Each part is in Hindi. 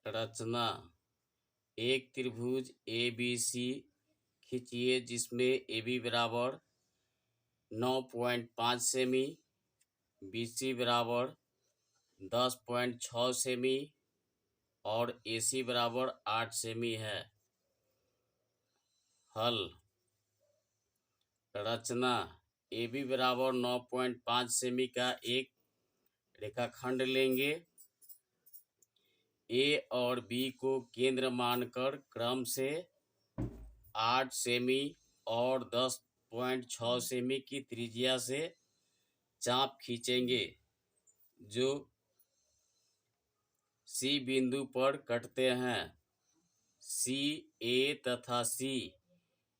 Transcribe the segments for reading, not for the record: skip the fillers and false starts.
रचना। एक त्रिभुज ए बी सी खींचिए जिसमें ए बी बराबर 9.5 सेमी, बी सी बराबर 10.6 सेमी और ए सी बराबर 8 सेमी है। हल। रचना। ए बी बराबर 9.5 सेमी का एक रेखाखंड लेंगे। ए और बी को केंद्र मानकर क्रम से 8 सेमी और 10.6 सेमी की त्रिज्या से चाप खींचेंगे जो सी बिंदु पर कटते हैं। सी ए तथा सी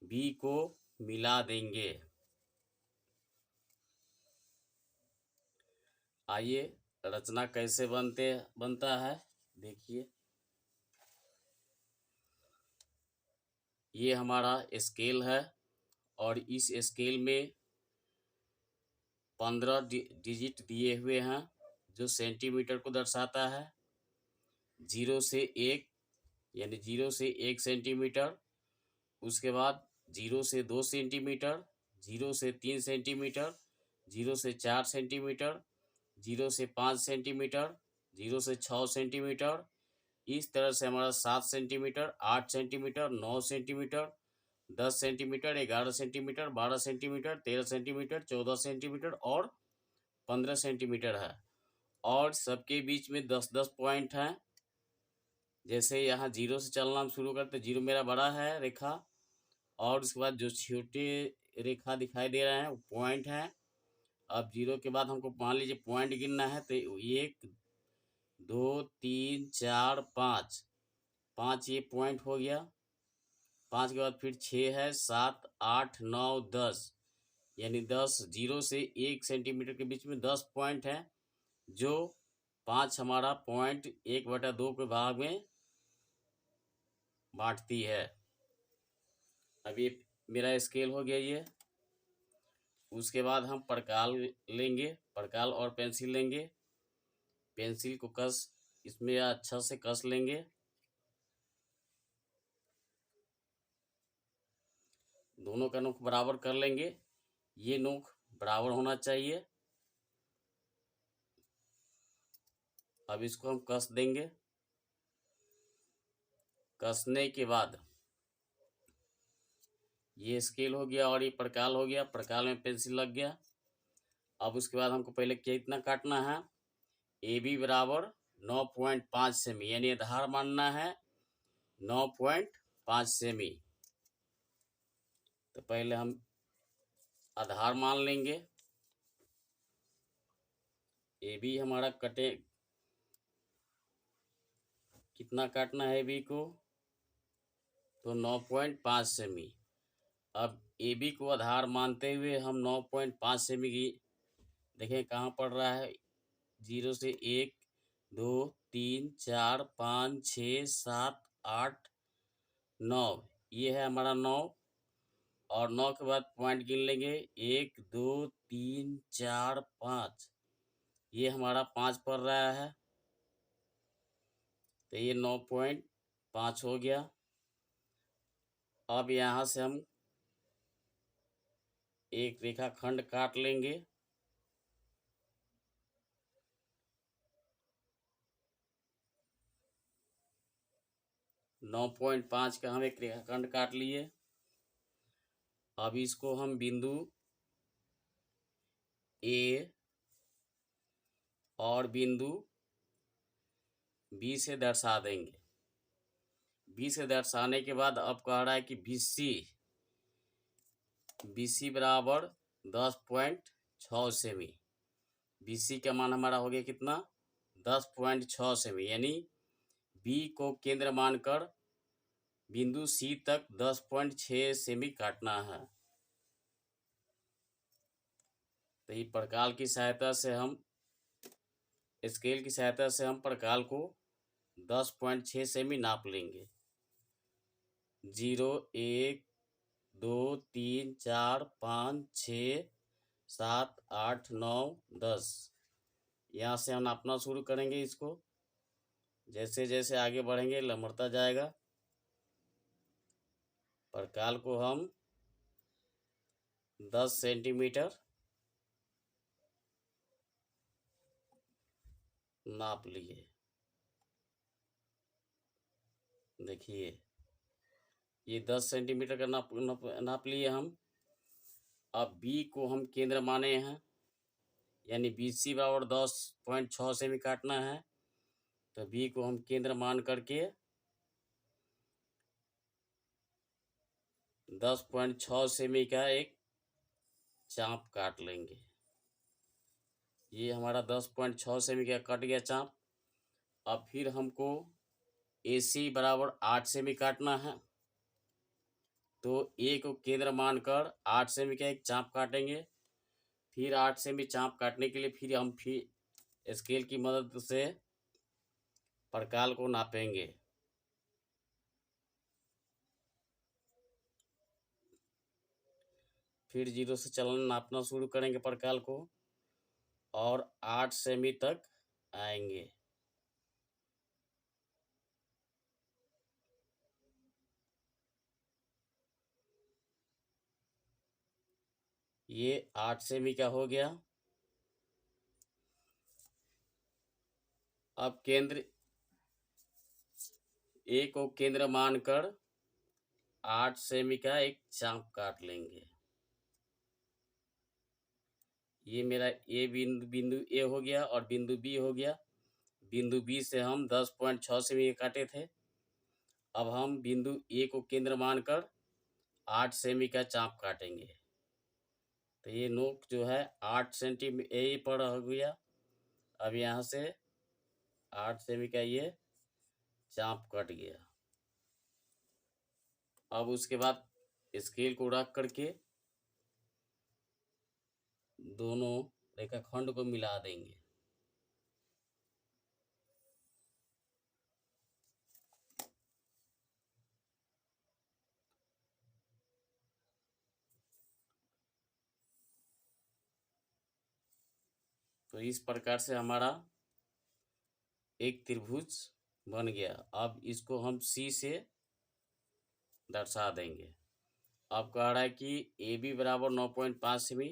बी को मिला देंगे। आइए रचना कैसे बनता है देखिए। ये हमारा स्केल है और इस स्केल में 15 डिजिट दिए हुए हैं जो सेंटीमीटर को दर्शाता है। 0 से 1 यानी 0 से 1 सेंटीमीटर, उसके बाद 0 से 2 सेंटीमीटर, 0 से 3 सेंटीमीटर, 0 से 4 सेंटीमीटर, 0 से 5 सेंटीमीटर, 0 से 6 सेंटीमीटर, इस तरह से हमारा 7 centimetre, 8 centimetre, 9 centimetre, 10 centimetre, 11 centimetre, 12 centimetre, 13 centimetre, 14 centimetre और 15 सेंटीमीटर है। और सबके बीच में 10-10 पॉइंट हैं। जैसे यहाँ 0 से चलना हम शुरू करते, 0 मेरा बड़ा है रेखा, और उसके बाद जो छोटे रेखा दिखाई दे रहे हैं वो पॉइंट हैं। अब 0 के बाद हमको मान लीजिए पॉइंट गिनना है तो 1 2 3 4 5, 5 ये पॉइंट हो गया। 5 के बाद फिर 6 है, 7 8 9 10, यानी 10 0 से 1 सेंटीमीटर के बीच में 10 पॉइंट हैं जो 5 हमारा पॉइंट 1/2 के भाग में बांटती है। अब ये मेरा स्केल हो गया ये। उसके बाद हम प्रकाल लेंगे, प्रकाल और पेंसिल लेंगे। पेंसिल को इसमें अच्छा से कस लेंगे। दोनों का नोक बराबर कर लेंगे। ये नोक बराबर होना चाहिए। अब इसको हम कस देंगे। कसने के बाद ये स्केल हो गया और ये प्रकाल हो गया। प्रकाल में पेंसिल लग गया। अब उसके बाद हमको पहले कितना काटना है, ए बी बराबर 9.5 सेमी, यानी आधार मानना है 9.5 सेमी। तो पहले हम आधार मान लेंगे। ए बी हमारा कटे, कितना काटना है ए बी को, तो 9.5 सेमी। अब ए बी को आधार मानते हुए हम 9.5 सेमी की देखें कहाँ पड़ रहा है। 0 से 1 2 3 4 5 6 7 8 9, ये है हमारा 9। और 9 के बाद पॉइंट गिन लेंगे, 1 2 3 4 5, ये हमारा 5 पड़ रहा है। तो ये 9.5 हो गया। अब यहाँ से हम एक रेखाखंड काट लेंगे। नौ 9.5 का हम एक रेखाखंड काट लिए। अब इसको हम बिंदु ए और बिंदु बी से दर्शा देंगे। बी से दर्शाने के बाद अब कह रहा है कि BC बराबर 10.6 सेमी। BC का मान हमारा हो गया कितना, 10.6 सेमी, यानी बी को केंद्र मानकर बिंदु सी तक 10.6 सेमी काटना है। तो ये प्रकाल की सहायता से हम, स्केल की सहायता से हम प्रकाल को 10.6 सेमी नाप लेंगे। 0 1 2 3 4 5 6 7 8 9 10, यहाँ से हम नापना शुरू करेंगे इसको। जैसे जैसे आगे बढ़ेंगे लमड़ता जाएगा। परकाल को हम 10 सेंटीमीटर नाप लिए। देखिए ये 10 सेंटीमीटर का नाप लिए हम। अब बी को हम केंद्र माने हैं, यानी BC बराबर 10.6 सेमी काटना है। तो बी को हम केंद्र मान करके 10.6 सेमी का एक चाप काट लेंगे। ये हमारा 10.6 सेमी का कट गया चाप। अब फिर हमको AC बराबर 8 सेमी काटना है। तो ए को केंद्र मानकर 8 सेमी का एक चाप काटेंगे। फिर 8 सेमी चाप काटने के लिए फिर हम स्केल की मदद से परकाल को नापेंगे। फिर 0 से चलन नापना शुरू करेंगे परकाल को और 8 सेमी तक आएंगे। ये 8 सेमी का हो गया। अब केंद्र ए को केंद्र मानकर 8 सेमी का एक चाप काट लेंगे। ये मेरा बिंदु ए हो गया और बिंदु बी हो गया। बिंदु बी से हम 10.6 सेमी काटे थे। अब हम बिंदु ए को केंद्र मानकर 8 सेमी का चाप काटेंगे। तो ये नोक जो है 8 सेंटीमीटर ए पर हो गया। अब यहाँ से 8 सेमी का ये चाप कट गया। अब उसके बाद स्केल को रख करके दोनों रेखाखंड को मिला देंगे। तो इस प्रकार से हमारा एक त्रिभुज बन गया। अब इसको हम C से दर्शा देंगे। अब कह रहा है कि AB बराबर 9.5 सेमी।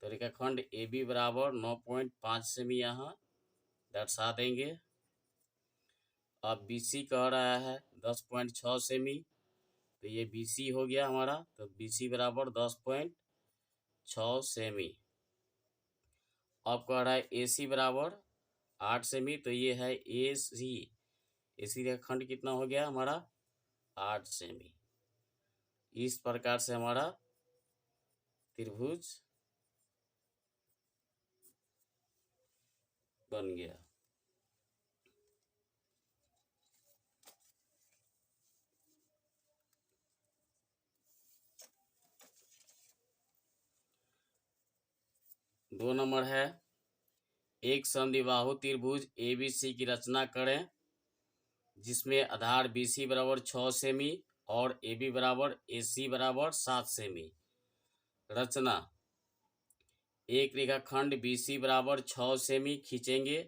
तो रेखाखंड AB बराबर 9.5 सेमी यहाँ दर्शा देंगे। अब BC कह रहा है 10.6 सेमी। तो ये BC हो गया हमारा। तो BC बराबर 10.6 सेमी। अब कह रहा है AC बराबर 8 सेमी। तो ये है AC रेखाखंड कितना हो गया हमारा 8 सेमी। इस प्रकार से हमारा त्रिभुज बन गया। दो नंबर है, एक समद्विबाहु त्रिभुज ABC की रचना करें जिसमें आधार BC बराबर 6 सेमी और AB बराबर AC बराबर 7 सेमी। रचना, एक रेखाखंड BC बराबर 6 सेमी खींचेंगे।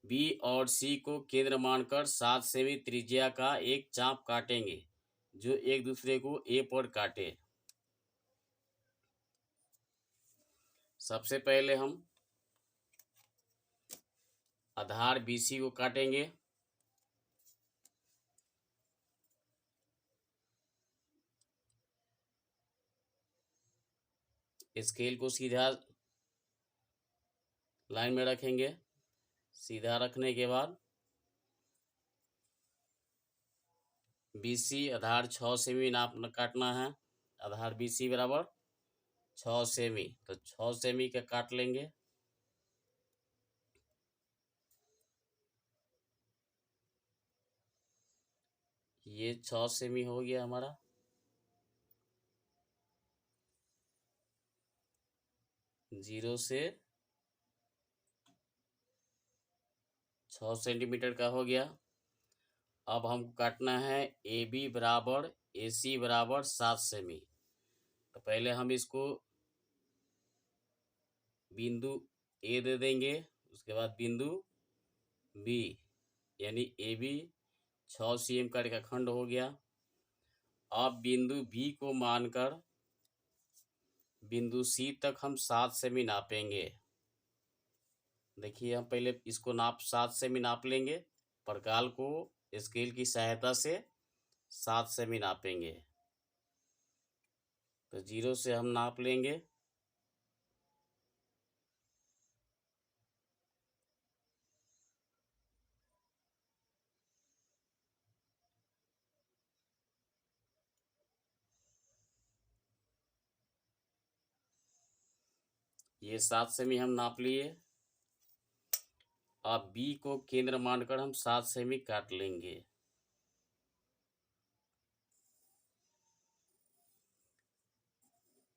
B और C को केंद्र मानकर 7 सेमी त्रिज्या का एक चाप काटेंगे जो एक दूसरे को A पर काटे। सबसे पहले हम आधार BC को काटेंगे। स्केल को सीधा लाइन में रखेंगे। सीधा रखने के बाद BC आधार 6 सेमी काटना है। आधार BC बराबर 6 सेमी। तो 6 सेमी का काट लेंगे। ये 6 सेमी हो गया हमारा। जीरो से 6 सेंटीमीटर का हो गया। अब हमको काटना है AB बराबर AC बराबर 7 सेमी। तो पहले हम इसको बिंदु A दे देंगे, उसके बाद बिंदु बी यानी ए बी 6 cm का रेखाखंड हो गया। अब बिंदु बी को मानकर बिंदु सी तक हम 7 सेमी नापेंगे। देखिए हम पहले इसको 7 सेमी नाप लेंगे। प्रकाल को स्केल की सहायता से 7 सेमी नापेंगे। तो 0 से हम नाप लेंगे। ये 7 सेमी हम नाप लिए। अब बी को केंद्र मानकर हम 7 सेमी काट लेंगे।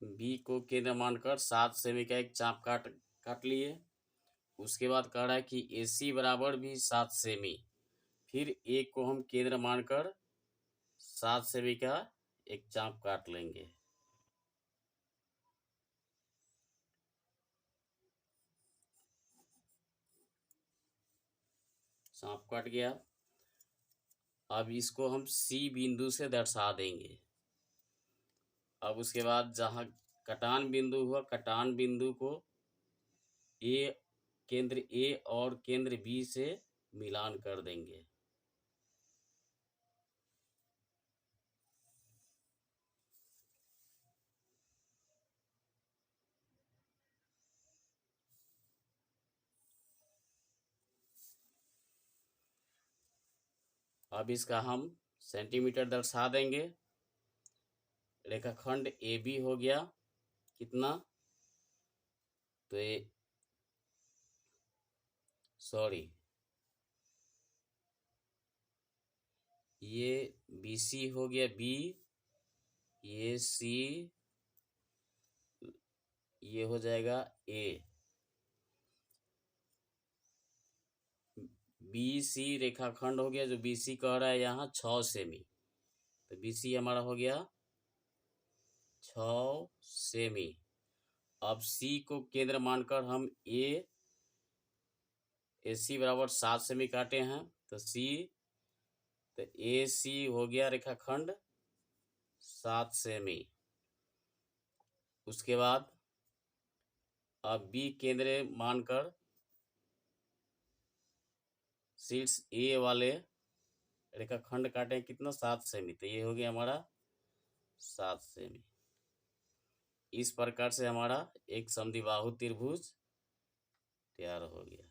बी को केंद्र मानकर 7 सेमी का एक चाप काट लिए। उसके बाद कह रहा है कि ए सी बराबर भी 7 सेमी। फिर एक को हम केंद्र मानकर 7 सेमी का एक चाप काट लेंगे। चाप काट गया। अब इसको हम सी बिंदु से दर्शा देंगे। अब उसके बाद जहाँ कटान बिंदु हुआ, कटान बिंदु को केंद्र ए और केंद्र बी से मिलान कर देंगे। अब इसका हम सेंटीमीटर दर्शा देंगे। रेखाखंड ए बी हो गया कितना, तो ये बी सी हो गया बी, ये सी, ये हो जाएगा ए। बी सी रेखाखंड हो गया, जो बी सी कह रहा है यहाँ 6 सेमी। तो बी सी हमारा हो गया 6 सेमी। अब सी को केंद्र मानकर हम ए सी बराबर 7 सेमी काटे हैं। तो ए सी हो गया रेखाखंड 7 सेमी। उसके बाद अब बी केंद्र मानकर शीर्ष ए वाले रेखाखंड काटे कितना, 7 सेमी। तो ये हो गया हमारा 7 सेमी। इस प्रकार से हमारा एक समद्विबाहु त्रिभुज तैयार हो गया।